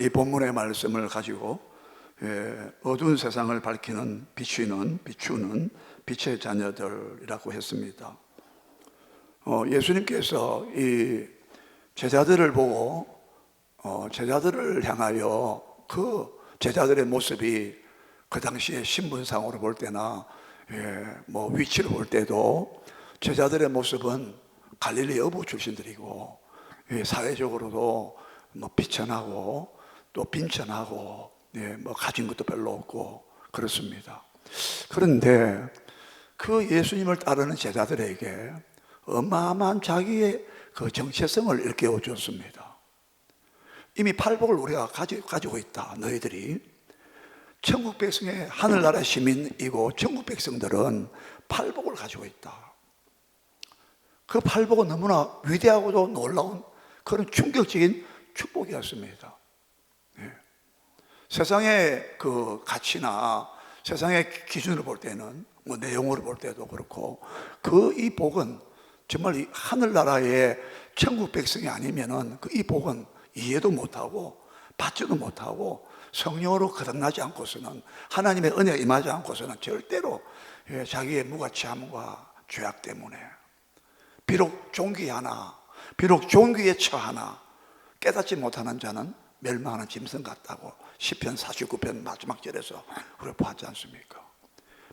이 본문의 말씀을 가지고 어두운 세상을 밝히는 비추는 빛의 자녀들이라고 했습니다. 예수님께서 이 제자들을 보고 제자들을 향하여 그 제자들의 모습이 그 당시에 신분상으로 볼 때나 뭐 위치를 볼 때도 제자들의 모습은 갈릴리 어부 출신들이고 사회적으로도 뭐 비천하고 또 빈천하고 뭐 가진 것도 별로 없고 그렇습니다. 그런데 그 예수님을 따르는 제자들에게 어마어마한 자기의 그 정체성을 일깨워 줬습니다. 이미 팔복을 우리가 가지고 있다. 너희들이 천국 백성의 하늘나라 시민이고 천국 백성들은 팔복을 가지고 있다. 그 팔복은 너무나 위대하고도 놀라운 그런 충격적인 축복이었습니다. 세상의 그 가치나 세상의 기준으로 볼 때는 뭐 내용으로 볼 때도 그렇고 이 복은 정말 이 하늘나라의 천국 백성이 아니면은 이 복은 이해도 못하고 받지도 못하고 성령으로 거듭나지 않고서는 하나님의 은혜가 임하지 않고서는 절대로 자기의 무가치함과 죄악 때문에 비록 존귀하나 비록 존귀에 처하나 깨닫지 못하는 자는 멸망하는 짐승 같다고 시편 49편 마지막 절에서 우리가 보았지 않습니까?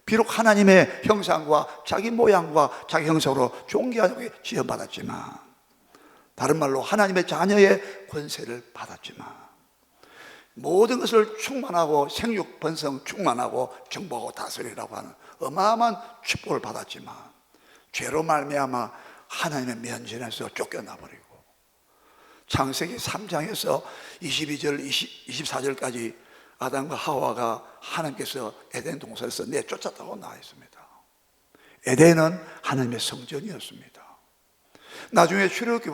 비록 하나님의 형상과 자기 모양과 자기 형상으로 존귀하게 지어받았지만, 다른 말로 하나님의 자녀의 권세를 받았지만, 모든 것을 충만하고 생육 번성 충만하고 정복하고 다스리라고 하는 어마어마한 축복을 받았지만 죄로 말미암아 하나님의 면전에서 쫓겨나 버리고, 창세기 3장에서 22절 24절까지 아담과 하와가 하나님께서 에덴 동산에서 내쫓았다고 나와 있습니다. 에덴은 하나님의 성전이었습니다. 나중에 출애굽기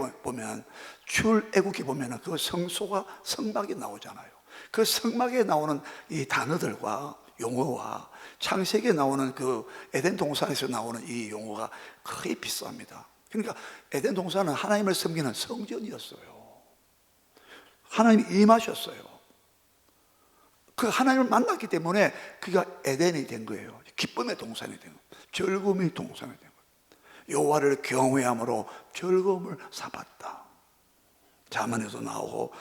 보면 그 성소가 성막이 나오잖아요. 그 성막에 나오는 이 단어들과 용어와 창세기에 나오는 그 에덴 동산에서 나오는 이 용어가 거의 비슷합니다. 그러니까 에덴 동산은 하나님을 섬기는 성전이었어요. 하나님이 임하셨어요. 그 하나님을 만났기 때문에 그가 에덴이 된 거예요. 기쁨의 동산이 된 거예요. 즐거움의 동산이 된 거예요. 여호와를 경외함으로 즐거움을 삼았다. 자문에도 나오고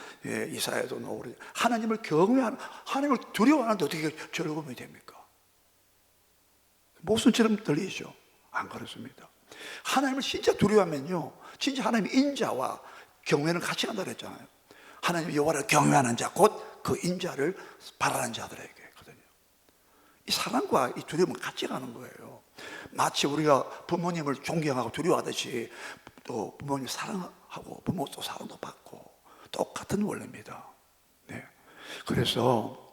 이사야에도 나오고, 하나님을 경외하는, 하나님을 두려워하는데 어떻게 즐거움이 됩니까? 모순처럼 들리죠? 안 그렇습니다. 하나님을 진짜 두려워하면요, 진짜 하나님의 인자와 경외는 같이 한다 그랬잖아요. 하나님 여호와를 경외하는 자, 곧 그 인자를 바라는 자들에게거든요. 이 사랑과 이 두려움은 같이 가는 거예요. 마치 우리가 부모님을 존경하고 두려워하듯이 또 부모님 사랑하고 부모 또 사랑도 받고 똑같은 원리입니다. 그래서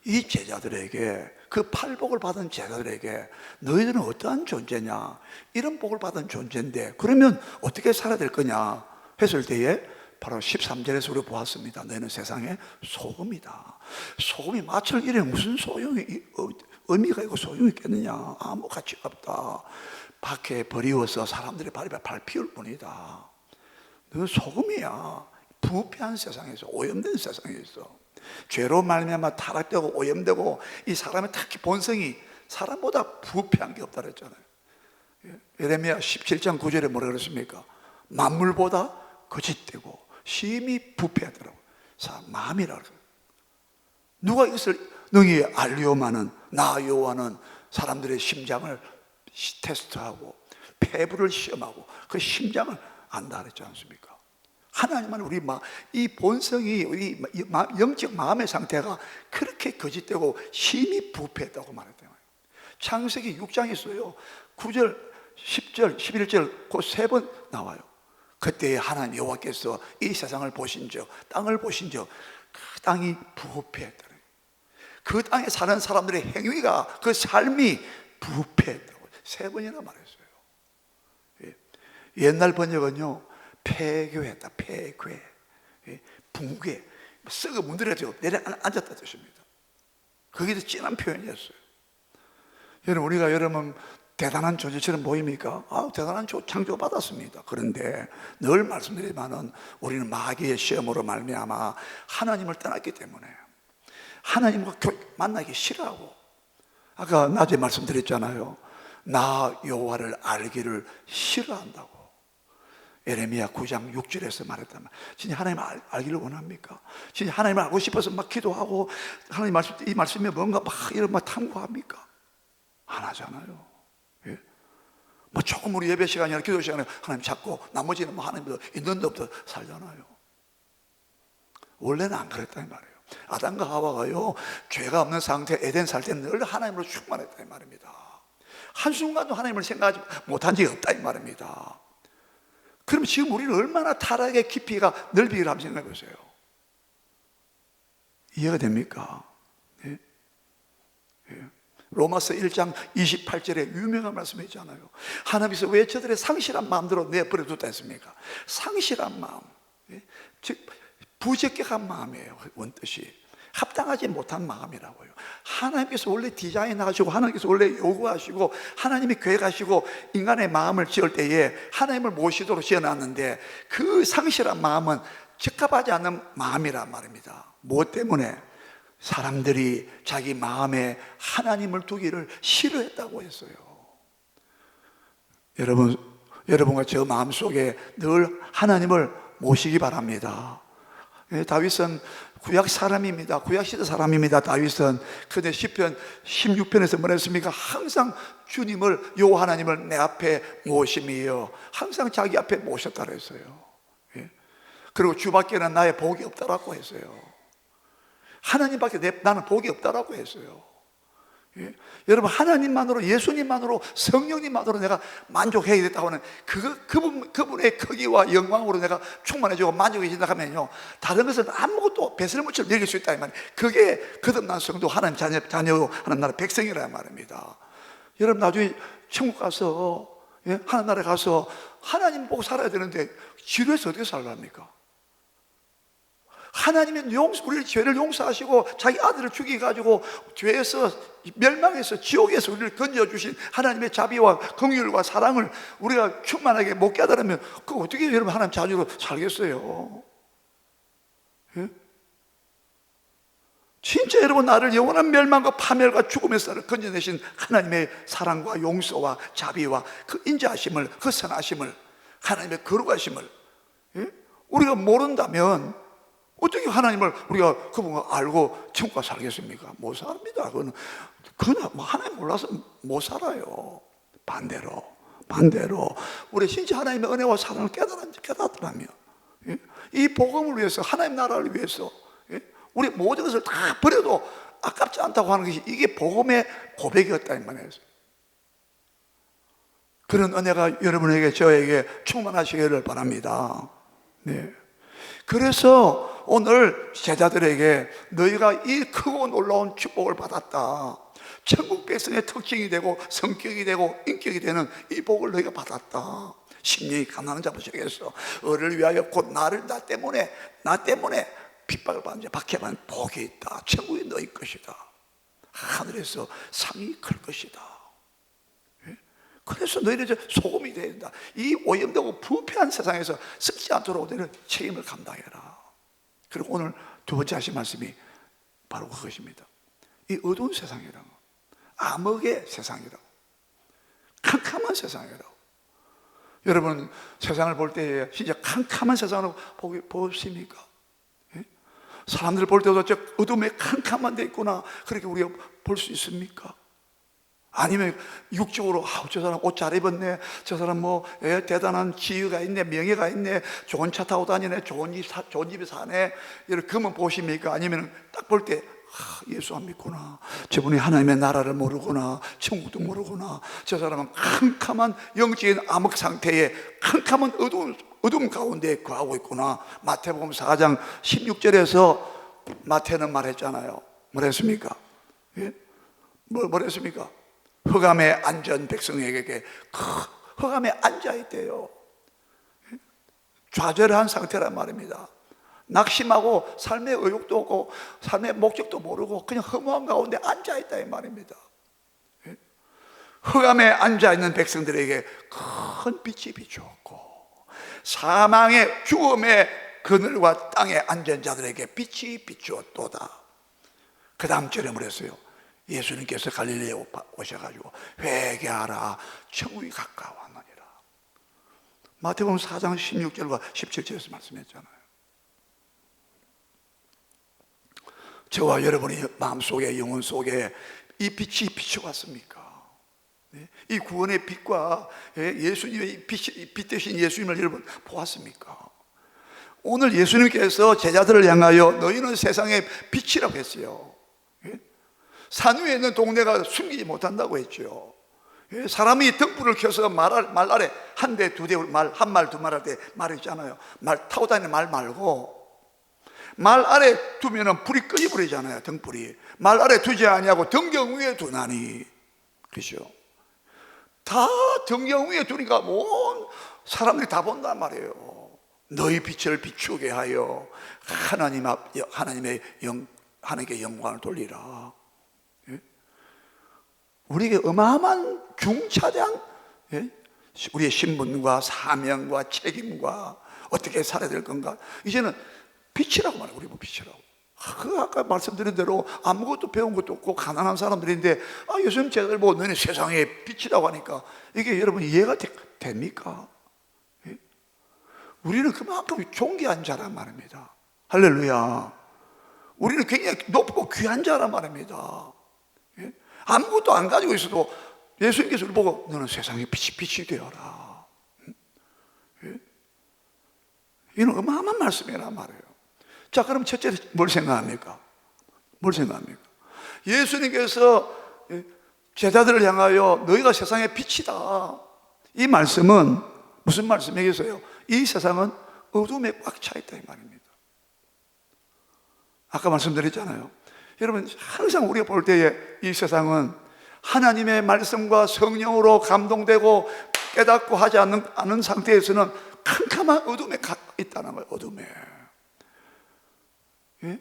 이 제자들에게, 그 팔복을 받은 제자들에게 너희들은 어떠한 존재냐, 이런 복을 받은 존재인데 그러면 어떻게 살아야 될 거냐 했을 때에 바로 13절에서 우리가 보았습니다. 너희는 세상의 소금이다. 소금이 마철 일에 무슨 소용이, 의미가 있고 소용이 있겠느냐, 아무 가치가 없다. 밖에 버리워서 사람들의 발에 발 피울 뿐이다. 너는 소금이야. 부패한 세상에서, 오염된 세상에서 죄로 말미암아 타락되고 오염되고, 이 사람의 특히 본성이 사람보다 부패한 게 없다 그랬잖아요. 예레미야 17장 9절에 뭐라 그랬습니까? 만물보다 거짓되고 심히 부패하더라고요. 마음이라 그래요. 누가 이것을 능히 알리오마는, 나 여호와는 사람들의 심장을 테스트하고 폐부를 시험하고 그 심장을 안다 그랬지 않습니까? 하나님은 우리 이 본성이, 우리 영적 마음의 상태가 그렇게 거짓되고 심히 부패했다고 말했잖아요. 창세기 6장에서요 9절, 10절, 11절 그 세 번 나와요. 그때 하나님 여호와께서 이 세상을 보신즉, 땅을 보신즉 그 땅이 부패했다. 그 땅에 사는 사람들의 행위가, 그 삶이 부패했다고 세 번이나 말했어요. 옛날 번역은요 폐괴했다. 폐괴, 붕괴, 썩어 문드러져 내려앉았다 뜻입니다. 그게 더 진한 표현이었어요. 여러분, 우리가 대단한 존재처럼 보입니까? 대단한 창조 받았습니다. 그런데 늘 말씀드리지만은 우리는 마귀의 시험으로 말미암아 하나님을 떠났기 때문에 하나님과 만나기 싫어하고, 아까 낮에 말씀드렸잖아요. 나 여호와를 알기를 싫어한다고. 에레미야 9장 6절에서 말했단 말이에요. 진짜 하나님 알기를 원합니까? 진짜 하나님을 알고 싶어서 막 기도하고 하나님 말씀, 이 말씀이 뭔가 막 이런 막 탐구합니까? 안 하잖아요. 예? 뭐 조금 우리 예배 시간이나 기도 시간에 하나님 찾고 나머지는 뭐 하나님도 있는 데부터 살잖아요. 원래는 안 그랬다 이 말이에요. 아담과 하와가요, 죄가 없는 상태 에덴 살 때 늘 하나님으로 충만했다 이 말입니다. 한순간도 하나님을 생각하지 못한 적이 없다 이 말입니다. 그럼 지금 우리는 얼마나 타락의 깊이가 넓이를 한번 생각해 보세요. 이해가 됩니까? 네? 네. 로마서 1장 28절에 유명한 말씀이 있잖아요. 하나님께서 왜 저들의 상실한 마음대로 내버려 뒀다 했습니까? 상실한 마음, 즉 부적격한 마음이에요. 원뜻이 합당하지 못한 마음이라고요. 하나님께서 원래 디자인하시고 하나님께서 원래 요구하시고 하나님이 계획하시고 인간의 마음을 지을 때에 하나님을 모시도록 지어놨는데, 그 상실한 마음은 적합하지 않는 마음이란 말입니다. 무엇 때문에? 사람들이 자기 마음에 하나님을 두기를 싫어했다고 했어요. 여러분과 저 마음속에 늘 하나님을 모시기 바랍니다. 다윗은 구약 사람입니다. 구약 시대 사람입니다. 다윗은. 그런데 시편 16편에서 뭐랬습니까? 항상 주님을, 여호와 하나님을 내 앞에 모심이요, 항상 자기 앞에 모셨다고 했어요. 그리고 주밖에는 나의 복이 없다라고 했어요. 하나님밖에 나는 복이 없다라고 했어요. 여러분, 하나님만으로, 예수님만으로, 성령님만으로 내가 만족해야 됐다고 하는 그분의 크기와 영광으로 내가 충만해지고 만족해진다 하면요, 다른 것은 아무것도 배설물처럼 여길 수 있다 이 말이에요. 그게 거듭난 성도, 하나님 자녀 하는 나라 백성이라는 말입니다. 여러분, 나중에 천국 가서, 하나님 나라에 가서 하나님 보고 살아야 되는데 지루해서 어떻게 살랍니까? 하나님은 우리를 죄를 용서하시고 자기 아들을 죽여가지고 죄에서 멸망해서 지옥에서 우리를 건져주신 하나님의 자비와 긍휼과 사랑을 우리가 충만하게 못 깨달으면 그 어떻게 여러분 하나님 자녀로 살겠어요? 예? 진짜 여러분, 나를 영원한 멸망과 파멸과 죽음에서 나를 건져내신 하나님의 사랑과 용서와 자비와 그 인자하심을, 그 선하심을, 하나님의 거룩하심을 우리가 모른다면 어떻게 하나님을 우리가 그분을 알고 천국가 살겠습니까? 못 삽니다. 그건 하나님 몰라서 못 살아요. 반대로 우리 진짜 하나님의 은혜와 사랑을 깨닫더라면, 이 복음을 위해서, 하나님 나라를 위해서 우리 모든 것을 다 버려도 아깝지 않다고 하는 것이, 이게 복음의 고백이었다 이 말이에요. 그런 은혜가 여러분에게, 저에게 충만하시기를 바랍니다. 네. 그래서 오늘 제자들에게 너희가 이 크고 놀라운 축복을 받았다, 천국 백성의 특징이 되고 성격이 되고 인격이 되는 이 복을 너희가 받았다. 심령이 가난한 자 보시겠어. 너를 위하여 곧 나 때문에 핍박을 받는 자, 박해받는 복이 있다. 천국이 너희 것이다. 하늘에서 상이 클 것이다. 그래서 너희는 소금이 되어야 된다. 이 오염되고 부패한 세상에서 썩지 않도록 너희는 책임을 감당해라. 그리고 오늘 두 번째 하신 말씀이 바로 그것입니다. 이 어두운 세상이라고, 암흑의 세상이라고, 캄캄한 세상이라고. 여러분, 세상을 볼 때에 진짜 캄캄한 세상으로 보십니까? 사람들 볼 때도 저 어둠에 캄캄한 데 있구나, 그렇게 우리가 볼 수 있습니까? 아니면 육적으로 저 사람 옷 잘 입었네, 저 사람 대단한 지위가 있네, 명예가 있네, 좋은 차 타고 다니네, 좋은 집에 사네, 이렇게 그만 보십니까? 아니면 딱 볼 때 예수 안 믿구나, 저분이 하나님의 나라를 모르구나, 천국도 모르구나, 저 사람은 캄캄한 영적인 암흑 상태에 캄캄한 어둠 가운데 거하고 있구나. 마태복음 4장 16절에서 마태는 말했잖아요. 뭐랬습니까? 뭐랬습니까? 흑암에 앉은 백성에게 흑암에 앉아있대요. 좌절한 상태란 말입니다. 낙심하고 삶의 의욕도 없고 삶의 목적도 모르고 그냥 허무한 가운데 앉아있다 이 말입니다. 흑암에 앉아있는 백성들에게 큰 빛이 비추었고, 사망의 죽음의 그늘과 땅에 앉은 자들에게 빛이 비추었도다. 그 다음 절에 뭐랬어요? 예수님께서 갈릴리에 오셔가지고 회개하라, 천국이 가까웠느니라. 마태복음 4장 16절과 17절에서 말씀했잖아요. 저와 여러분의 마음속에, 영혼 속에 이 빛이 비춰왔습니까? 이 구원의 빛과 예수님의 빛 대신 예수님을 여러분 보았습니까? 오늘 예수님께서 제자들을 향하여 너희는 세상의 빛이라고 했어요. 산 위에 있는 동네가 숨기지 못한다고 했죠. 사람이 등불을 켜서 말 아래 한 대, 두 대, 한 말, 두 말 할 때 말했잖아요. 말 타고 다니는 말 말고, 말 아래 두면은 불이 꺼져버리잖아요. 등불이. 말 아래 두지 아니하고 등경 위에 두나니. 그렇죠? 다 등경 위에 두니까 온 사람들이 다 본단 말이에요. 너희 빛을 비추게 하여 하나님께 영광을 돌리라. 우리에게 어마어마한 중차대한 우리의 신분과 사명과 책임과 어떻게 살아야 될 건가. 이제는 빛이라고 말해요. 우리 빛이라고. 아까 말씀드린 대로 아무것도 배운 것도 없고 가난한 사람들인데 예수님 제자들 보고 너네 세상의 빛이라고 하니까 이게 여러분 이해가 됩니까? 우리는 그만큼 존귀한 자란 말입니다. 할렐루야. 우리는 굉장히 높고 귀한 자란 말입니다. 아무것도 안 가지고 있어도 예수님께서 우리를 보고 너는 세상의 빛이 되어라. 이는 어마어마한 말씀이란 말이에요. 자, 그럼 첫째 뭘 생각합니까? 뭘 생각합니까? 예수님께서 제자들을 향하여 너희가 세상의 빛이다. 이 말씀은 무슨 말씀이겠어요? 이 세상은 어둠에 꽉 차 있다 이 말입니다. 아까 말씀드렸잖아요. 여러분, 항상 우리가 볼 때에 이 세상은 하나님의 말씀과 성령으로 감동되고 깨닫고 하지 않는 상태에서는 캄캄한 어둠에 있다는 거예요. 어둠에. 예?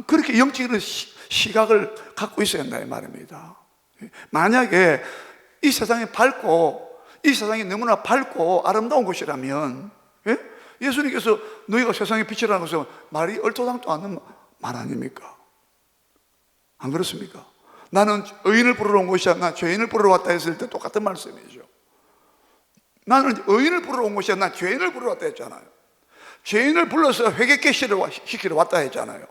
그렇게 영적인 시각을 갖고 있어야 한다 이 말입니다. 만약에 이 세상이 밝고 이 세상이 너무나 밝고 아름다운 곳이라면 예수님께서 너희가 세상의 빛이라는 것은 말이 얼토당토 않는 말 아닙니까? 안 그렇습니까? 나는 의인을 부르러 온 것이 아니라 죄인을 부르러 왔다 했을 때 똑같은 말씀이죠. 나는 의인을 부르러 온 것이 아니라 죄인을 부르러 왔다 했잖아요. 죄인을 불러서 회개케 시키러 왔다 했잖아요.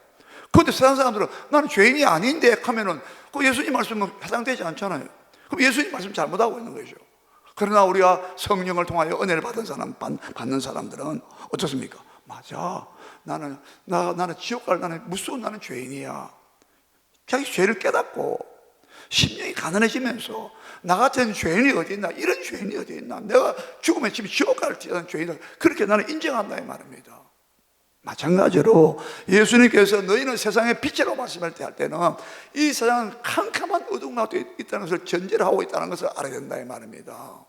그런데 세상 사람들은 나는 죄인이 아닌데 하면은 그 예수님 말씀은 해당되지 않잖아요. 그럼 예수님 말씀 잘못하고 있는 거죠. 그러나 우리가 성령을 통하여 은혜를 받는 사람들은 어떻습니까? 맞아. 나는 지옥 갈 나는 무서운 나는 죄인이야. 자기 죄를 깨닫고 심령이 가난해지면서 나 같은 죄인이 어디 있나, 이런 죄인이 어디 있나, 내가 죽으면 지금 지옥 갈 죄인이다, 그렇게 나는 인정한다 이 말입니다. 마찬가지로 예수님께서 너희는 세상의 빛이라고 말씀할 때 할 때는 이 세상은 캄캄한 어둠 가운데 있다는 것을 전제를 하고 있다는 것을 알아야 된다 이 말입니다.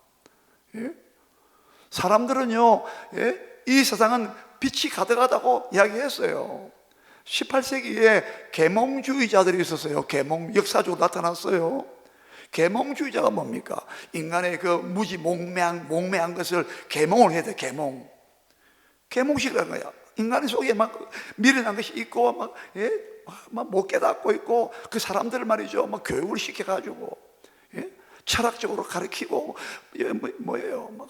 사람들은요, 이 세상은 빛이 가득하다고 이야기했어요. 18세기에 계몽주의자들이 있었어요. 역사적으로 나타났어요. 계몽주의자가 뭡니까? 인간의 그 무지 몽매한 것을 계몽을 해야 돼. 계몽식이라는 거야. 인간 속에 막 미련한 것이 있고 막 못 깨닫고 있고, 그 사람들을 말이죠, 막 교육을 시켜가지고 철학적으로 가르치고 뭐예요? 막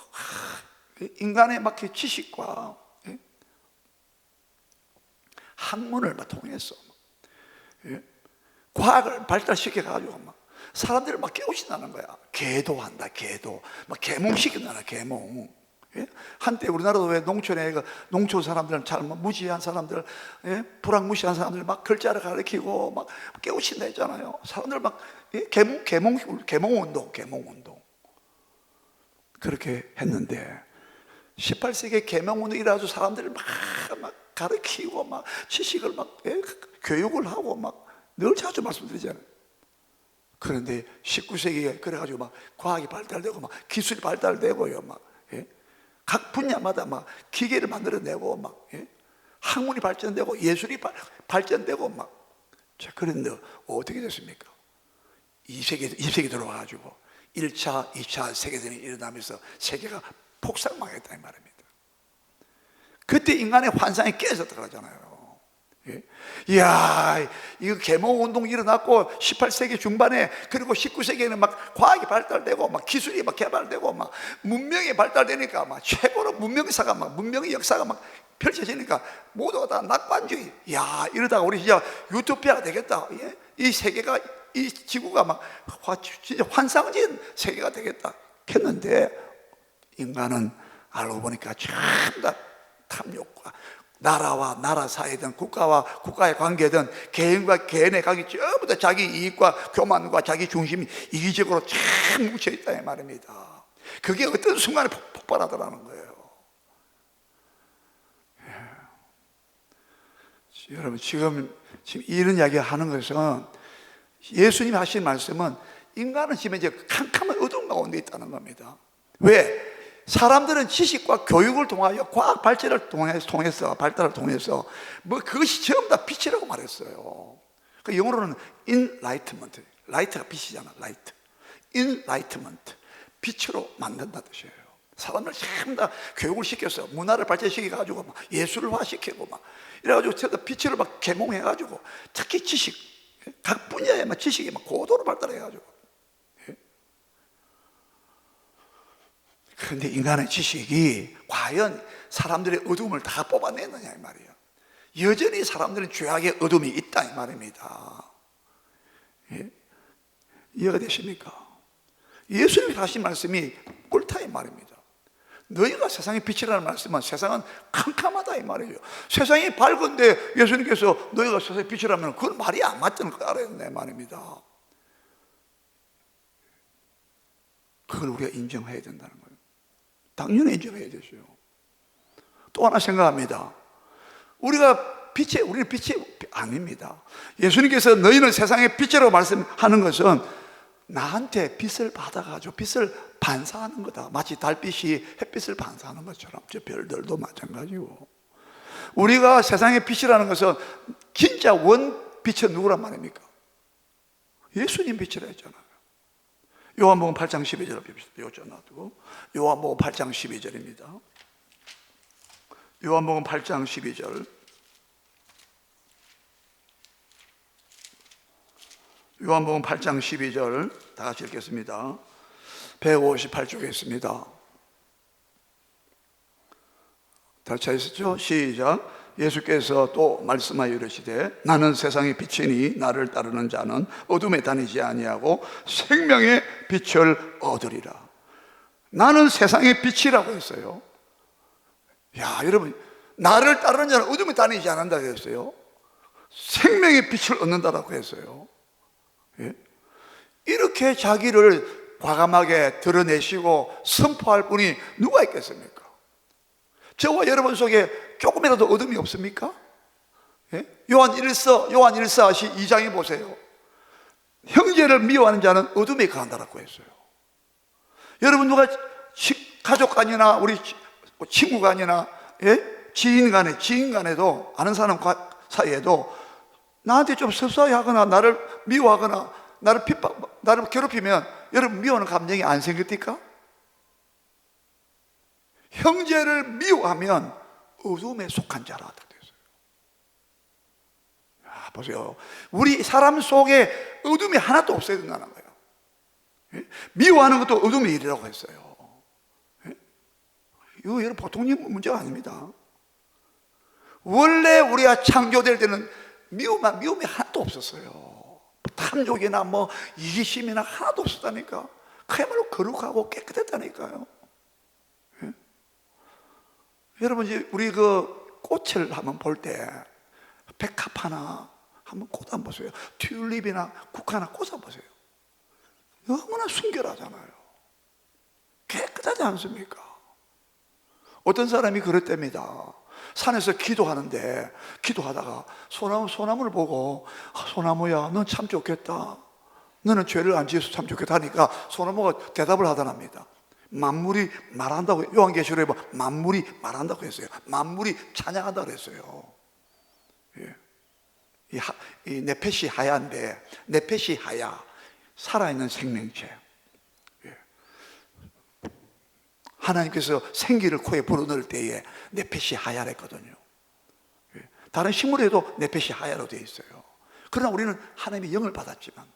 인간의 막 지식과 학문을 막 통해서 과학을 발달시켜가지고 막 사람들을 막 깨우친다는 거야. 계도한다, 계도. 막 계몽시킨다나, 계몽. 한때 우리나라도 왜 농촌에 농촌 사람들은 잘 무지한 사람들, 불황무시한 사람들 막 글자를 가르치고 막 깨우친다 했잖아요. 사람들 막 계몽운동 그렇게 했는데 18세기에 계몽운동이 일어나서 사람들을 막 가르치고 막 지식을 막 교육을 하고 막 늘 자주 말씀드리잖아요. 그런데 19세기에 그래가지고 막 과학이 발달되고 막 기술이 발달되고요, 막 각 분야마다 막 기계를 만들어내고 막 학문이 발전되고 예술이 발전되고 막. 자, 그런데 어떻게 됐습니까? 2세기 들어와가지고 1차, 2차 세계대전이 일어나면서 세계가 폭삭망했다 이 말입니다. 그때 인간의 환상이 깨졌다 그러잖아요. 예? 이야, 이거 계몽운동이 일어났고 18세기 중반에, 그리고 19세기에는 막 과학이 발달되고 막 기술이 막 개발되고 막 문명이 발달되니까 막 최고로 문명사가 막 문명의 역사가 막 펼쳐지니까 모두가 다 낙관주의. 야, 이러다가 우리 진짜 유토피아가 되겠다. 예? 이 세계가, 이 지구가 막 진짜 환상적인 세계가 되겠다 했는데, 인간은 알고 보니까 전부 다 탐욕과 나라와 나라 사이든 국가와 국가의 관계든 개인과 개인의 관계, 전부 다 자기 이익과 교만과 자기 중심이 이기적으로 쫙 뭉쳐있다 이 말입니다. 그게 어떤 순간에 폭발하더라는 거예요. 여러분, 지금 이런 이야기 하는 것은, 예수님이 하신 말씀은 인간은 지금 이제 캄캄한 어두운 가운데 있다는 겁니다. 왜? 사람들은 지식과 교육을 통하여 과학 발전을 통해서 발달을 통해서 뭐 그것이 전부 다 빛이라고 말했어요. 그 영어로는 enlightenment, light가 빛이잖아, light. enlightenment, 빛으로 만든다 뜻이에요. 사람을 전부 다 교육을 시켜서 문화를 발전시켜가지고 막 예술화 시키고 막 이래가지고 빛으로 막 계몽해가지고, 특히 지식, 각 분야에 막 지식이 막 고도로 발달해가지고. 그런데 인간의 지식이 과연 사람들의 어둠을 다 뽑아내느냐 이 말이에요. 여전히 사람들은 죄악의 어둠이 있다 이 말입니다. 예? 이해가 되십니까? 예수님이 하신 말씀이 옳다 이 말입니다. 너희가 세상의 빛이라는 말씀은 세상은 캄캄하다 이 말이에요. 세상이 밝은데 예수님께서 너희가 세상의 빛이라면 그건 말이 안 맞다는 걸 알아야 된다 이 말입니다. 그걸 우리가 인정해야 된다는 거예요. 당연히 인정해야 되죠. 또 하나 생각합니다. 우리는 빛이 아닙니다. 예수님께서 너희는 세상의 빛이라고 말씀하는 것은 나한테 빛을 받아가지고 빛을 반사하는 거다. 마치 달빛이 햇빛을 반사하는 것처럼 저 별들도 마찬가지고, 우리가 세상의 빛이라는 것은 진짜 원빛은 누구란 말입니까? 예수님 빛이라 했잖아요. 요한복음 8장 12절 봅시다. 요점 놔두고 요한복음 8장 12절입니다. 요한복음 8장 12절. 요한복음 8장 12절 다 같이 읽겠습니다. 158쪽에 있습니다. 다 찾으셨죠? 시작. 예수께서 또 말씀하여 이르시되 나는 세상의 빛이니 나를 따르는 자는 어둠에 다니지 아니하고 생명의 빛을 얻으리라. 나는 세상의 빛이라고 했어요. 야, 여러분, 나를 따르는 자는 어둠에 다니지 않는다고 했어요. 생명의 빛을 얻는다라고 했어요. 예? 이렇게 자기를 과감하게 드러내시고 선포할 분이 누가 있겠습니까? 저와 여러분 속에 조금이라도 어둠이 없습니까? 예? 요한 1서 2장에 보세요. 형제를 미워하는 자는 어둠에 거한다라고 했어요. 여러분, 누가 가족 간이나 우리 친구 간이나, 예? 지인 간에도, 아는 사람 사이에도 나한테 좀 섭섭해하거나 나를 미워하거나 나를 괴롭히면 여러분 미워하는 감정이 안 생깁니까? 형제를 미워하면 어둠에 속한 자라 됐어요. 보세요. 우리 사람 속에 어둠이 하나도 없어야 된다는 거예요. 예? 미워하는 것도 어둠의 일이라고 했어요. 예? 이거 여러분 보통 문제가 아닙니다. 원래 우리가 창조될 때는 미움이 하나도 없었어요. 탐욕이나 뭐 이기심이나 하나도 없었다니까. 그야말로 거룩하고 깨끗했다니까요. 예? 여러분, 이제 우리 그 꽃을 한번 볼 때 백합 하나 한번 꽃 한번 보세요. 튤립이나 국화나 꽃 한번 보세요. 너무나 순결하잖아요. 깨끗하지 않습니까? 어떤 사람이 그랬답니다. 산에서 기도하다가 소나무를 보고, 소나무야, 넌 참 좋겠다. 너는 죄를 안 지어서 참 좋겠다 하니까 소나무가 대답을 하더랍니다. 만물이 말한다고, 요한계시록에 보면 만물이 말한다고 했어요. 만물이 찬양한다고 했어요. 예. 이 네펫이 하얀데, 네펫이 하야. 살아있는 생명체. 하나님께서 생기를 코에 불어넣을 때에 넷펫이 하얗랬거든요. 다른 식물에도 넷펫이 하얗로 되어 있어요. 그러나 우리는 하나님의 영을 받았지만,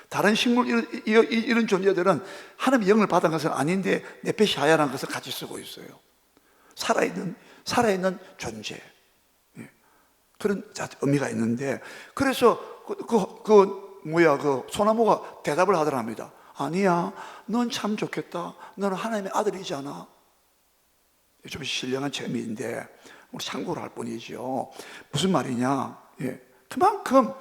다른 식물 이런 존재들은 하나님의 영을 받은 것은 아닌데 넷펫이 하얗은 것을 같이 쓰고 있어요. 살아있는 존재. 그런 의미가 있는데, 그래서 그 소나무가 대답을 하더랍니다. 아니야, 넌 참 좋겠다. 너는 하나님의 아들이잖아. 좀 신령한 재미인데 우리 참고를 할 뿐이죠. 무슨 말이냐? 그만큼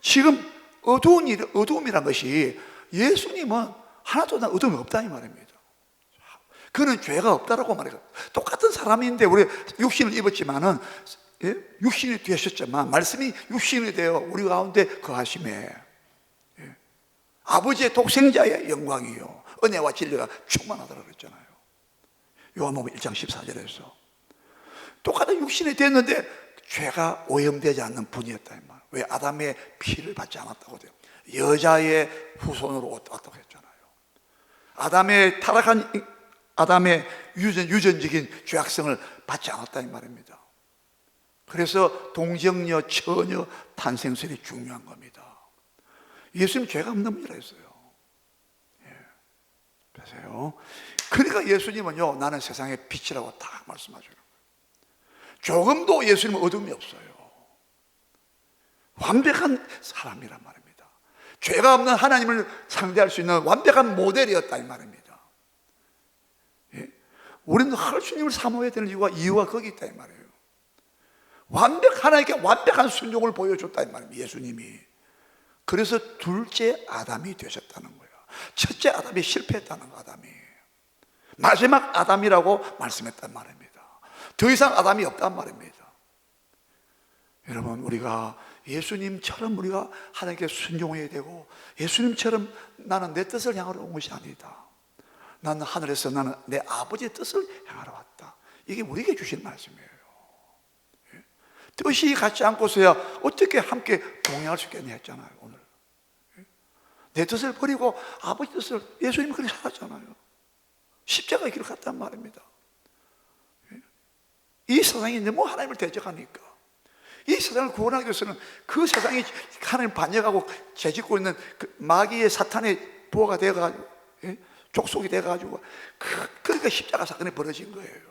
지금 어두움이란 것이, 예수님은 하나도 어둠이 없다 이 말입니다. 그는 죄가 없다라고 말해요. 똑같은 사람인데 우리 육신을 입었지만은, 육신이 되셨지만 말씀이 육신이 되어 우리 가운데 거하심에 아버지의 독생자의 영광이요 은혜와 진리가 충만하다고 그랬잖아요. 요한복음 1장 14절에서 똑같은 육신이 됐는데 죄가 오염되지 않는 분이었다 이 말. 왜? 아담의 피를 받지 않았다고 돼요. 여자의 후손으로 왔다고 했잖아요. 아담의 유전적인 죄악성을 받지 않았다 이 말입니다. 그래서 동정녀, 처녀 탄생설이 중요한 겁니다. 예수님 죄가 없는 분이라 했어요. 그래서요. 그러니까 예수님은요, 나는 세상의 빛이라고 딱 말씀하셔요. 조금도 예수님은 어둠이 없어요. 완벽한 사람이란 말입니다. 죄가 없는 하나님을 상대할 수 있는 완벽한 모델이었다 이 말입니다. 우리는 하나님을 사모해야 되는 이유가 거기 있다 이 말이에요. 하나님께 완벽한 순종을 보여줬다 이 말입니다. 예수님이. 그래서 둘째 아담이 되셨다는 거예요. 첫째 아담이 실패했다는 거. 아담이 마지막 아담이라고 말씀했단 말입니다. 더 이상 아담이 없단 말입니다. 여러분, 우리가 예수님처럼 우리가 하나님께 순종해야 되고, 예수님처럼 나는 내 뜻을 향하러 온 것이 아니다. 나는 하늘에서 나는 내 아버지의 뜻을 향하러 왔다. 이게 우리에게 주신 말씀이에요. 뜻이 같지 않고서야 어떻게 함께 동행할 수 있겠냐 했잖아요. 오늘 내 뜻을 버리고 아버지 뜻을, 예수님이 그렇게 살았잖아요. 십자가의 길을 갔단 말입니다. 이 세상이 너무 하나님을 대적하니까, 이 세상을 구원하기 위해서는 그 세상이 하나님을 반역하고 죄짓고 있는 그 마귀의 사탄의 부하가 되어가지고, 족속이 되어가지고, 그러니까 십자가 사건이 벌어진 거예요.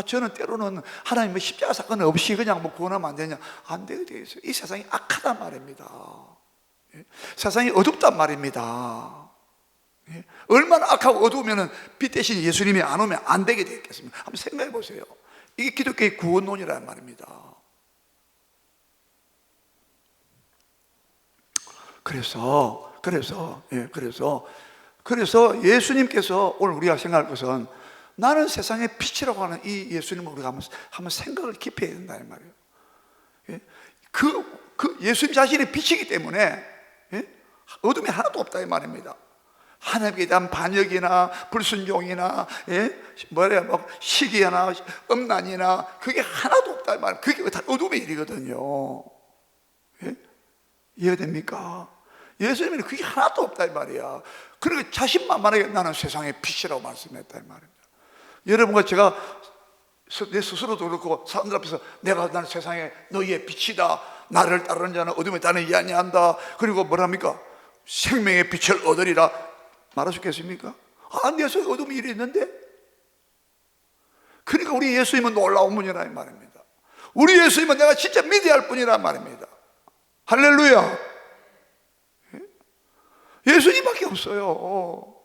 저는 때로는 하나님의 십자가 사건 없이 그냥 구원하면 안 되냐? 안 되게 되어 있어요. 이 세상이 악하단 말입니다. 세상이 어둡단 말입니다. 얼마나 악하고 어두우면 빛 대신 예수님이 안 오면 안 되게 되겠습니까? 한번 생각해 보세요. 이게 기독교의 구원론이라는 말입니다. 그래서 예수님께서 오늘 우리가 생각할 것은, 나는 세상의 빛이라고 하는 이 예수님을 우리가 한번 생각을 깊이 해야 된다 이 말이에요. 그 예수님 자신이 빛이기 때문에 어둠이 하나도 없다 이 말입니다. 하나님께 대한 반역이나 불순종이나 시기나 음란이나 그게 하나도 없다 이 말이에요. 그게 다 어둠의 일이거든요. 이해가 됩니까? 예수님은 그게 하나도 없다 이 말이야. 그러니까 자신만만하게 나는 세상의 빛이라고 말씀했다 이 말입니다. 여러분과 제가 내 스스로도 그렇고 사람들 앞에서 나는 세상에 너희의 빛이다, 나를 따르는 자는 어둠에 따르는 이 아니한다, 그리고 뭐랍니까? 생명의 빛을 얻으리라 말하셨겠습니까? 내 속에 어둠이 이리 있는데? 그러니까 우리 예수님은 놀라운 분이라 이 말입니다. 우리 예수님은 내가 진짜 믿어야 할 분이라 말입니다. 할렐루야. 예수님밖에 없어요.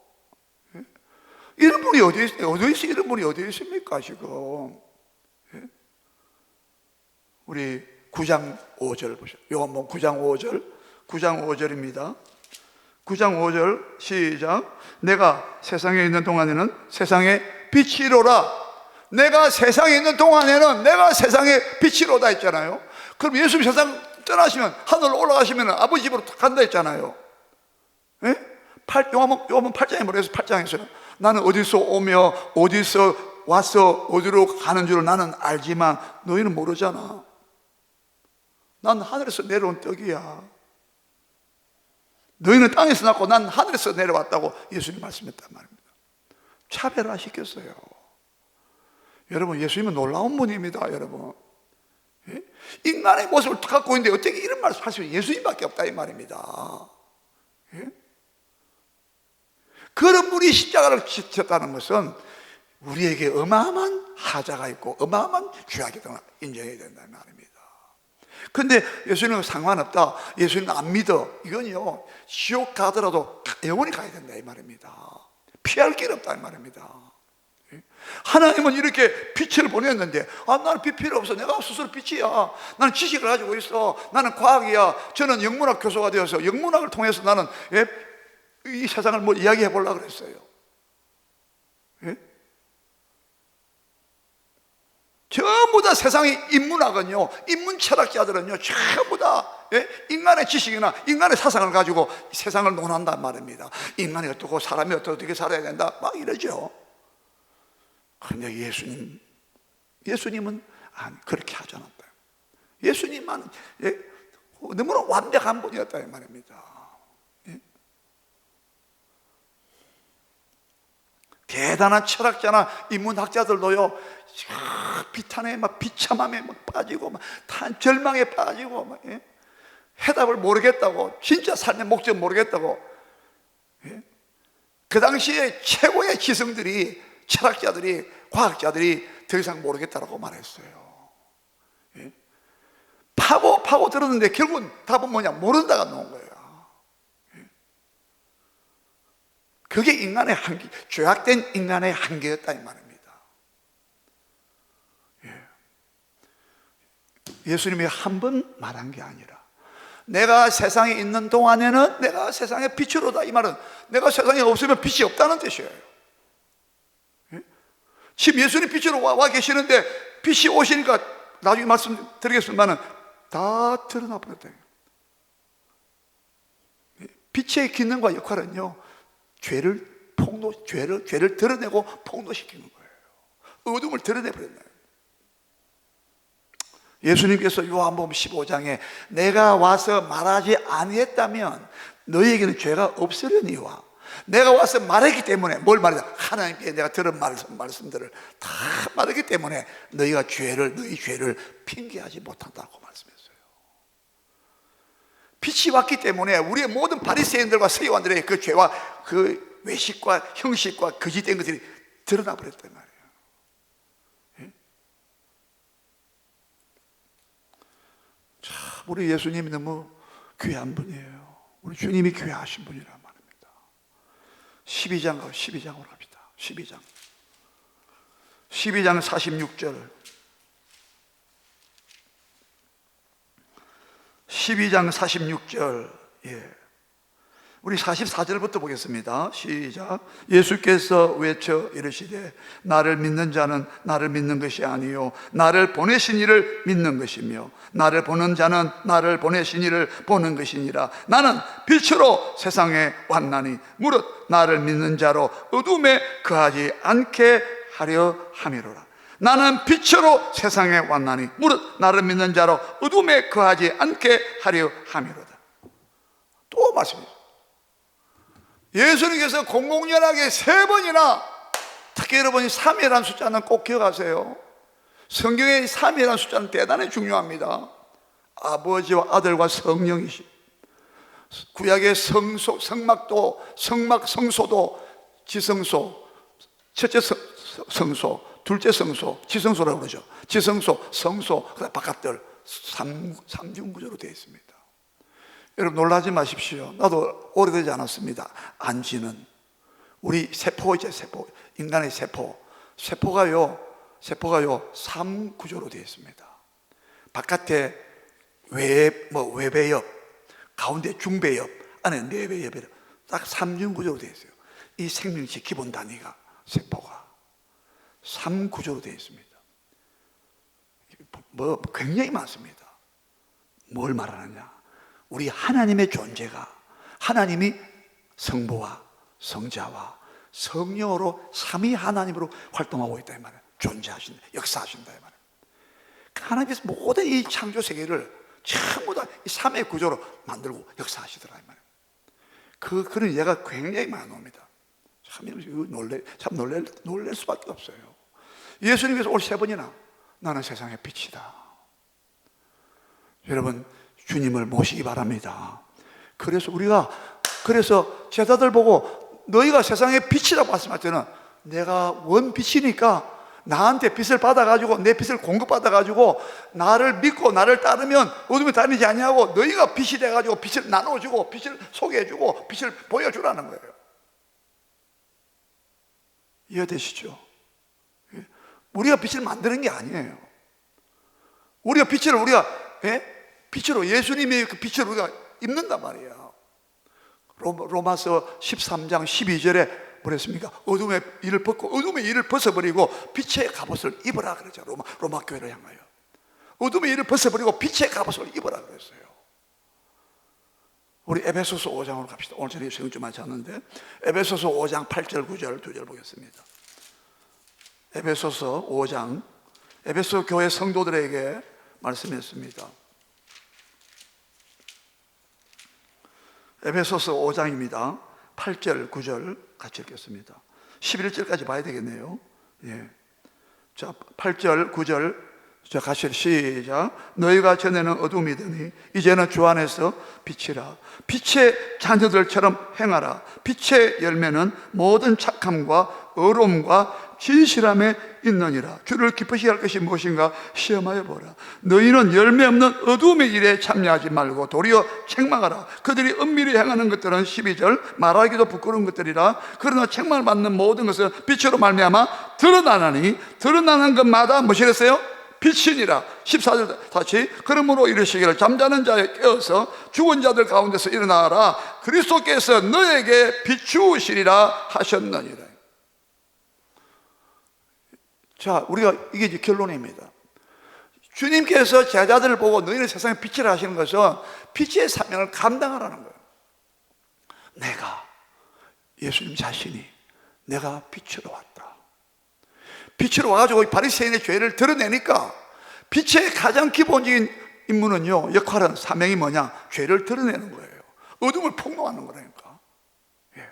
이런 분이 어디 있습니까 지금? 우리 9장 5절 보세요. 요한복음 9장 5절입니다. 9장 5절 시작. 내가 세상에 있는 동안에는 세상의 빛이로라. 내가 세상에 있는 동안에는 내가 세상의 빛이로다 했잖아요. 그럼 예수님 세상 떠나시면, 하늘로 올라가시면 아버지 집으로 간다 했잖아요. 요한복음 8장에 뭐라 해서 8장에서는 나는 어디서 오며 어디서 와서 어디로 가는 줄을 나는 알지만 너희는 모르잖아. 난 하늘에서 내려온 떡이야. 너희는 땅에서 났고 난 하늘에서 내려왔다고 예수님 말씀했단 말입니다. 차별화시켰어요. 여러분, 예수님은 놀라운 분입니다. 여러분, 예? 인간의 모습을 갖고 있는데 어떻게 이런 말씀을 하시면 예수님밖에 없다 이 말입니다. 예? 그런 분이 십자가를 지셨다는 것은 우리에게 어마어마한 하자가 있고 어마어마한 죄악이 인정해야 된다는 말입니다. 근데 예수님은 상관없다, 예수님 안 믿어, 이건요 지옥 가더라도 영원히 가야 된다 이 말입니다. 피할 길 없다 이 말입니다. 하나님은 이렇게 빛을 보냈는데, 나는 빛 필요 없어, 내가 스스로 빛이야, 나는 지식을 가지고 있어, 나는 과학이야, 저는 영문학 교수가 되어서 영문학을 통해서 나는 이 세상을 뭐 이야기해 보려고 그랬어요. 예? 전부 다 세상의 인문학은요, 인문 철학자들은요 전부 다 인간의 지식이나 인간의 사상을 가지고 세상을 논한단 말입니다. 인간이 어떻고 사람이 어떻게 살아야 된다 막 이러죠. 그런데 예수님은 그렇게 하지 않았다. 예수님만 너무나 완벽한 분이었다 이 말입니다. 대단한 철학자나 인문학자들도요 비탄에 막 비참함에 막 빠지고 막 절망에 빠지고 막, 해답을 모르겠다고, 진짜 삶의 목적 모르겠다고, 그 당시에 최고의 지성들이, 철학자들이, 과학자들이 더 이상 모르겠다라고 말했어요. 파고 들었는데 결국은 답은 뭐냐, 모른다가 나온 거예요. 그게 인간의 한계, 죄악된 인간의 한계였다 이 말입니다. 예수님이 한 번 말한 게 아니라, 내가 세상에 있는 동안에는 내가 세상의 빛으로다, 이 말은 내가 세상에 없으면 빛이 없다는 뜻이에요. 지금 예수님 빛으로 와 계시는데 빛이 오시니까 나중에 말씀드리겠습니다만 다 드러나 버렸다. 빛의 기능과 역할은요, 죄를 드러내고 폭로시키는 거예요. 어둠을 드러내버렸나요? 예수님께서 요한복음 15장에 내가 와서 말하지 아니했다면 너희에게는 죄가 없으려니와, 내가 와서 말했기 때문에, 뭘 말했다? 하나님께 내가 들은 말씀들을 다 말했기 때문에 너희 죄를 핑계하지 못한다고 말씀했어요. 빛이 왔기 때문에 우리의 모든 바리새인들과 서기관들의 그 죄와 그 외식과 형식과 거짓된 것들이 드러나 버렸단 말이에요. 참, 우리 예수님이 너무 귀한 분이에요. 우리 주님이 귀하신 분이란 말입니다. 12장으로 갑니다. 12장 46절. 12장 46절. 우리 44절부터 보겠습니다. 시작. 예수께서 외쳐 이르시되 나를 믿는 자는 나를 믿는 것이 아니요 나를 보내신 이를 믿는 것이며 나를 보는 자는 나를 보내신 이를 보는 것이니라. 나는 빛으로 세상에 왔나니 무릇 나를 믿는 자로 어둠에 거하지 않게 하려 함이로라. 나는 빛으로 세상에 왔나니 무릇 나를 믿는 자로 어둠에 거하지 않게 하려 함이로다. 또 말씀해요. 예수님께서 공공연하게 3번이나, 특히 여러분이 3이라는 숫자는 꼭 기억하세요. 성경의 3이라는 숫자는 대단히 중요합니다. 아버지와 아들과 성령이시, 구약의 성막도, 성소도 지성소, 첫째 성소, 둘째 성소, 지성소라고 그러죠. 지성소, 성소, 그다음 바깥들 3중구조로 되어 있습니다. 여러분 놀라지 마십시오. 나도 오래되지 않았습니다. 안지는 우리 세포이죠. 세포, 인간의 세포가요 3구조로 되어 있습니다. 바깥에 외배엽, 가운데 중배엽, 안에 내배엽이라 딱 3중구조로 되어 있어요. 이 생명체 기본 단위가 세포가 3구조로 되어 있습니다. 굉장히 많습니다. 뭘 말하느냐? 우리 하나님의 존재가, 하나님이 성부와 성자와 성령으로 삼위 하나님으로 활동하고 있다 이 말이에요. 존재하신다, 역사하신다 이 말이에요. 하나님께서 모든 이 창조 세계를 전부 다 이 삼의 구조로 만들고 역사하시더라 이 말이에요. 그런 예가 굉장히 많이 나옵니다. 참 놀랄 수밖에 없어요. 예수님께서 오늘 3번이나 나는 세상의 빛이다. 여러분, 주님을 모시기 바랍니다. 그래서 제자들 보고 너희가 세상의 빛이라고 말씀할 때는 내가 원빛이니까 나한테 빛을 받아가지고 내 빛을 공급받아가지고 나를 믿고 나를 따르면 어둠에 다니지 아니하고 너희가 빛이 돼가지고 빛을 나눠주고 빛을 소개해주고 빛을 보여주라는 거예요. 이해되시죠? 우리가 빛을 만드는 게 아니에요. 우리가 빛으로 예수님의 그 빛을 우리가 입는단 말이에요. 로마서 13장 12절에 뭐랬습니까? 어둠의 일을 벗고 어둠의 일을 벗어버리고 빛의 갑옷을 입어라 그러죠. 로마 교회를 향하여 어둠의 일을 벗어버리고 빛의 갑옷을 입어라 그랬어요. 우리 에베소서 5장으로 갑시다. 오늘 저녁에 시간 좀 많지 않는데 에베소서 5장 8절 9절 2절 보겠습니다. 에베소서 5장 에베소 교회 성도들에게 말씀했습니다. 에베소서 5장입니다. 8절 9절 같이 읽겠습니다. 11절까지 봐야 되겠네요. 예. 자, 8절 9절 자, 같이 시작. 너희가 전에는 어둠이더니 이제는 주 안에서 빛이라. 빛의 자녀들처럼 행하라. 빛의 열매는 모든 착함과 의로움과 진실함에 있느니라. 주를 기쁘시게 할 것이 무엇인가 시험하여 보라. 너희는 열매 없는 어둠의 일에 참여하지 말고 도리어 책망하라. 그들이 은밀히 행하는 것들은 12절 말하기도 부끄러운 것들이라. 그러나 책망을 받는 모든 것은 빛으로 말미암아 드러나나니 드러나는 것마다 무엇이랬어요? 빛이니라. 14절 다시 그러므로 이르시기를 잠자는 자에 깨어서 죽은 자들 가운데서 일어나라. 그리스도께서 너에게 비추시리라 하셨느니라. 자, 우리가 이게 이제 결론입니다. 주님께서 제자들을 보고 너희는 세상에 빛이라 하시는 것은 빛의 사명을 감당하라는 거예요. 내가 예수님 자신이 내가 빛으로 왔다. 빛으로 와가지고 바리새인의 죄를 드러내니까 빛의 가장 기본적인 임무는요, 역할은 사명이 뭐냐? 죄를 드러내는 거예요. 어둠을 폭로하는 거라니까. 예.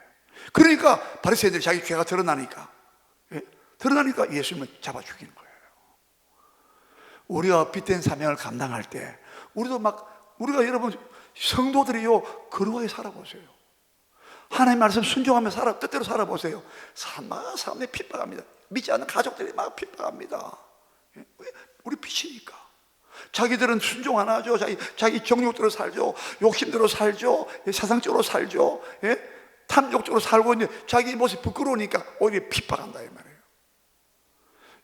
그러니까 바리새인들이 자기 죄가 드러나니까 예수님을 잡아 죽이는 거예요. 우리가 빛된 사명을 감당할 때 우리가 여러분 성도들이요 거룩하게 살아보세요. 하나님 말씀 순종하며 뜻대로 살아보세요. 사람들이 핍박합니다. 믿지 않는 가족들이 막 핍박합니다. 우리 빛이니까. 자기들은 순종 안 하죠. 자기 정욕대로 살죠. 욕심대로 살죠. 세상적으로 살죠. 탐욕적으로 살고 있는데 자기 모습이 부끄러우니까 오히려 핍박한다 이 말이에요.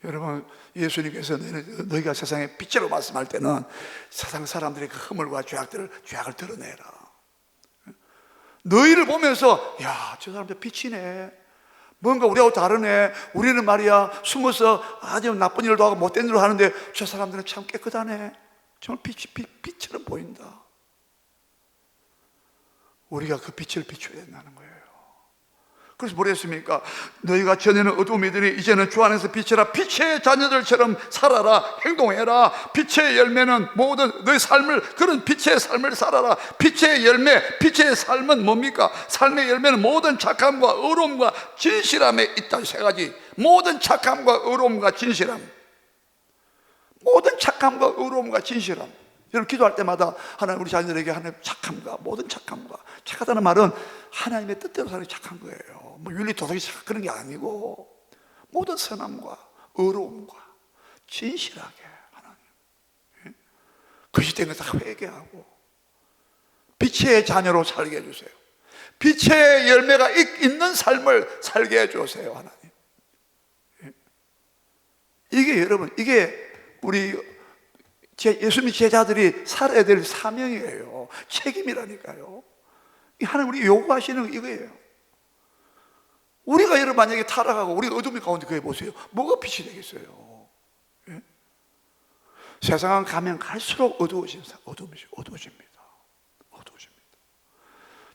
여러분, 예수님께서 너희가 세상의 빛으로 말씀할 때는 세상 사람들의 그 허물과 죄악을 드러내라. 너희를 보면서 야, 저 사람들 빛이네. 뭔가 우리하고 다르네. 우리는 말이야 숨어서 아주 나쁜 일도 하고 못된 일도 하는데 저 사람들은 참 깨끗하네. 정말 빛처럼 보인다. 우리가 그 빛을 비춰야 된다는 거예요. 그래서 뭐라 했습니까? 너희가 전에는 어둠이더니 이제는 주 안에서 빛이라. 빛의 자녀들처럼 살아라. 행동해라. 빛의 열매는 모든 너희 삶을 그런 빛의 삶을 살아라. 빛의 열매, 빛의 삶은 뭡니까? 삶의 열매는 모든 착함과 의로움과 진실함에 있다. 3가지. 모든 착함과 의로움과 진실함. 모든 착함과 의로움과 진실함. 여러분 기도할 때마다 하나님 우리 자녀들에게 하나님 착함과 모든 착함과, 착하다는 말은 하나님의 뜻대로 사는 착한 거예요. 뭐 윤리 도덕이 착한 그런 게 아니고 모든 선함과 의로움과 진실하게 하나님 거짓된 것 다 회개하고 빛의 자녀로 살게 해주세요. 빛의 열매가 있는 삶을 살게 해주세요 하나님. 이게 여러분 이게 우리 예수님 제자들이 살아야 될 사명이에요. 책임이라니까요. 하나님 우리 요구하시는 이거예요. 우리가 여러분 만약에 타락하고 우리가 어둠이 가운데 그게 보세요. 뭐가 빛이 되겠어요? 예? 세상은 가면 갈수록 어두워집니다.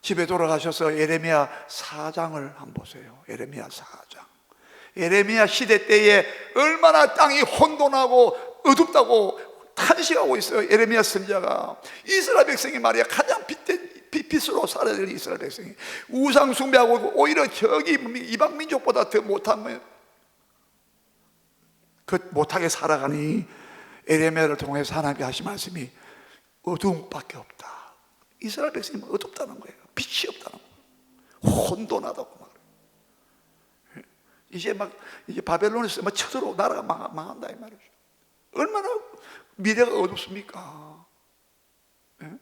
집에 돌아가셔서 예레미야 4장을 한번 보세요. 예레미야 4장. 예레미야 시대 때에 얼마나 땅이 혼돈하고 어둡다고 탄식하고 있어요. 예레미야 선지자가 이스라엘 백성이 말이야 가장 빛 빛으로 살아야 될 이스라엘 백성이 우상 숭배하고 오히려 저기 이방 민족보다 더 못하면 그 못하게 살아가니 에레미야를 통해서 하나님께 하신 말씀이 어두움밖에 없다. 이스라엘 백성이 어둡다는 거예요. 빛이 없다는 거예요. 혼돈하다고 막. 이제 바벨론에서 쳐들어 나라가 망한다 이 말이죠. 얼마나 미래가 어둡습니까? 네?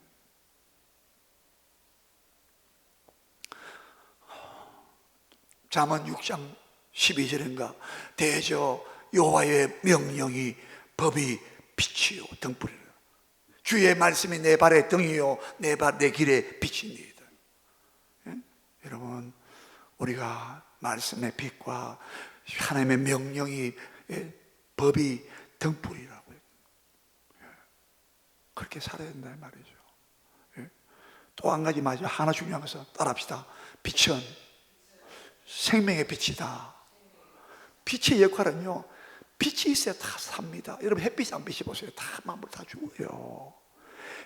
잠언 6장 12절인가 대저 여호와의 명령이 법이 빛이요 등불이라. 주의 말씀이 내 발의 등이요 내 길의 빛이니이다. 예? 여러분 우리가 말씀의 빛과 하나님의 명령이 법이 등불이라고요. 예. 그렇게 살아야 된다 말이죠. 예? 또 한 가지 마지막 하나 중요한 것은 따라합시다. 빛은 생명의 빛이다. 빛의 역할은요, 빛이 있어야 다 삽니다. 여러분 햇빛이 안 비치 보세요. 다 만물 다 죽어요.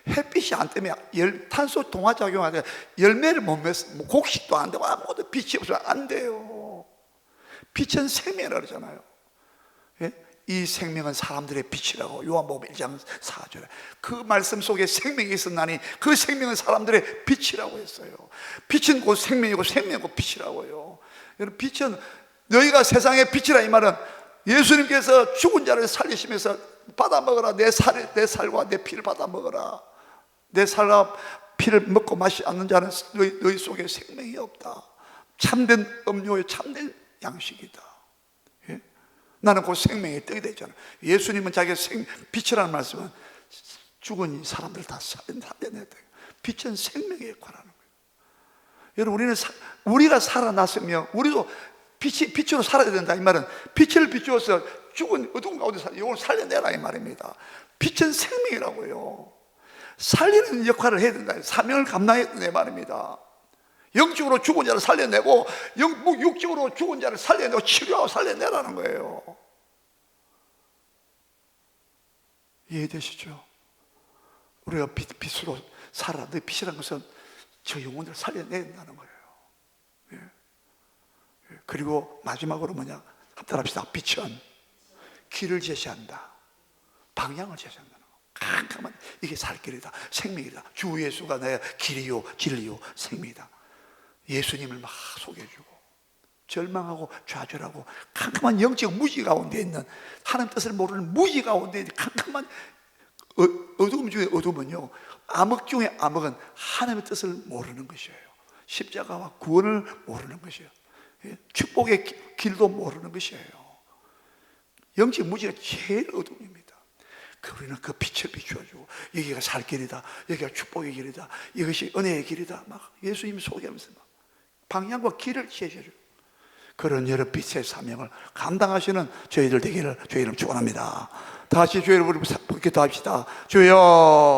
햇빛이 안 때문에 탄소 동화 작용하는데 열매를 못 맺어, 곡식도 안 되고 아무것도 빛이 없으면 안 돼요. 빛은 생명이라고 그러잖아요. 예? 이 생명은 사람들의 빛이라고 요한복음 1장 4절에 그 말씀 속에 생명이 있었나니 그 생명은 사람들의 빛이라고 했어요. 빛은 곧 생명이고 생명은 곧 빛이라고요. 여러분 빛은 너희가 세상의 빛이라 이 말은 예수님께서 죽은 자를 살리시면서 받아 먹어라. 내 살과 내 피를 받아 먹어라. 내 살과 피를 먹고 마시지 않는 자는 너희 속에 생명이 없다. 참된 음료의 참된 양식이다. 예? 나는 곧 생명의 떡이 되잖아. 예수님은 자기가 빛이라는 말씀은 죽은 이 사람들을 다 살려내야 돼요. 빛은 생명의 역할을 하는 거예요. 여러분 우리가 살아났으면 우리도 빛으로 살아야 된다 이 말은 빛을 비추어서 죽은 어두운 가운데 이걸 살려내라 이 말입니다. 빛은 생명이라고요. 살리는 역할을 해야 된다. 사명을 감당해야 된다 이 말입니다. 영적으로 죽은 자를 살려내고 육적으로 죽은 자를 살려내고 치료하고 살려내라는 거예요. 이해되시죠? 우리가 빛으로 살아. 너 빛이라는 것은 저 영혼을 살려내야 된다는 거예요. 예. 그리고 마지막으로 뭐냐? 합달합시다. 빛은 길을 제시한다. 방향을 제시한다는 거. 깜깜한 이게 살 길이다. 생명이다. 주 예수가 내 길이요 진리요 생명이다. 예수님을 막 소개해주고 절망하고 좌절하고 캄캄한 영적 무지 가운데 있는 하나님 뜻을 모르는 무지 가운데 있는 캄캄한 어두움 중에 어두움은요, 암흑 중에 암흑은 하나님의 뜻을 모르는 것이에요. 십자가와 구원을 모르는 것이에요. 축복의 길도 모르는 것이에요. 영적 무지가 제일 어둠입니다. 우리는 그 빛을 비추어주고 여기가 살 길이다, 여기가 축복의 길이다, 이것이 은혜의 길이다 막 예수님이 소개하면서 막 방향과 길을 제시해주고 그런 여러 빛의 사명을 감당하시는 저희들 되기를 주의 이름 축원합니다. 다 같이 주의 이름으로 기도합시다. 주여